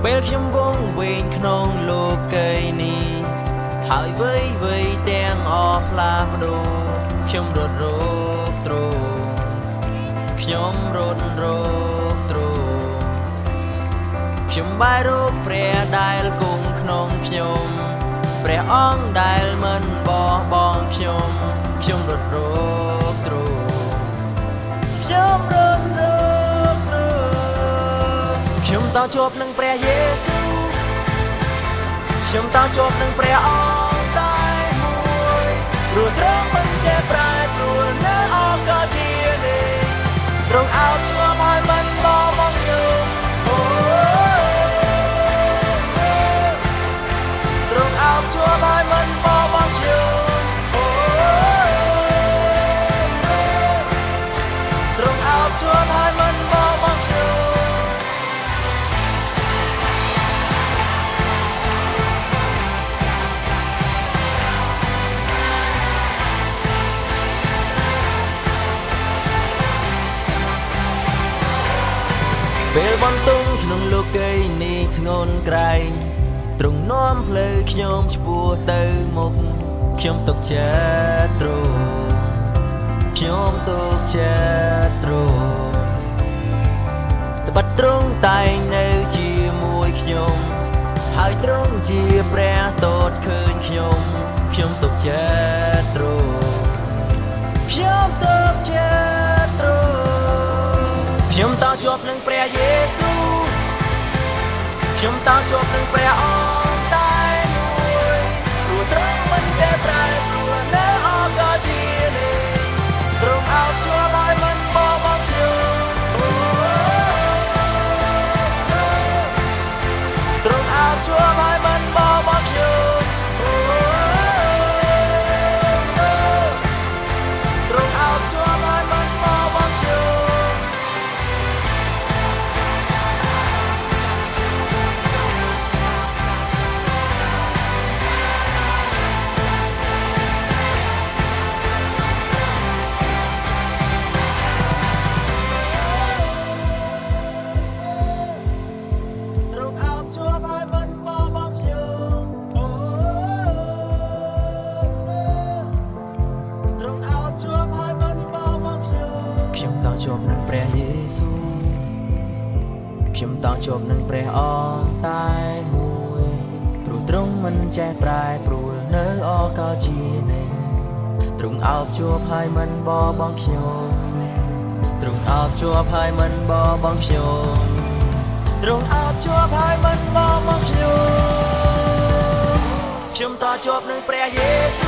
ពេលខ្ញុំវងវែងក្នុងលោកីនេះហើយវៃវៃទាំងអស់ផ្លាស់ប្ដូរខ្ញុំរត់រោគទ្រង់ខ្ញុំរត់រោគទ្រង់ខ្ញុំបាយរកព្រះដែលគង់ក្នុងខ្ញុំព្រះអង្គដែលមិនបោះបង់ខ្ញុំរត់រោគទ្រង់ខ្ញុំរត់រោគទ្រង់ខ្ញុំតជាប់នឹងព្រះយេស៊ូវខ្ញុំតជាប់នឹងព្រះអង្គតែមួយព្រោះទ្រង់មិនចេះប្រែប្រួលនៅអកលជានេះទ្រង់អោបជាប់ហើយមិនបោះបង់ខ្ញុំទ្រង់អោបជាប់ហើយមិនបោះបង់ខ្ញុំទ្រង់អោបជាប់ហើយមិនបោះបង់ខ្ញុំពេលបន្ទង់ក្នុងលោកីនេះធ្ងន់ក្រៃទ្រង់នាំផ្លូវខ្ញុំឆ្ពោះទៅមុខខ្ញុំទុកចិត្តទ្រង់ខ្ញុំទុកចិត្តទ្រង់ត្បិតទ្រង់តែងនៅជាមួយខ្ញុំហើយទ្រង់ជាព្រះទតឃើញខ្ញុំទុកចិត្តទ្រង់ខ្ញុំទុកចិត្តទ្រង់ខ្ញុំតជាប់នឹងព្រះយេស៊ូវខ្ញុំតជាប់នឹងព្រះអង្គតែមួយព្រោះទ្រង់មិនចេះប្រែប្រួលនៅអកលជានេះទ្រង់អោបជាប់ហើយមិនបោះបង់ខ្ញុំទ្រង់អោបជាប់ហើយមិនបោះបង់ខ្ញុំទ្រង់អោបជាប់ហើយមិនបោះបង់ខ្ញុំជាប់នឹងព្រះយេស៊ូវខ្ញុំតជាប់នឹងព្រះអង្គតែមួយព្រោះទ្រង់មិនចេះប្រែប្រួលនៅអកលជានេះទ្រង់អោបជាប់ហើយមិនបោះបង់ខ្ញុំទ្រង់អោបជាប់ហើយមិនបោះបង់ខ្ញុំទ្រង់អោបជាប់ហើយមិនបោះបង់ខ្ញុំតជាប់នឹងព្រះយេស៊ូវ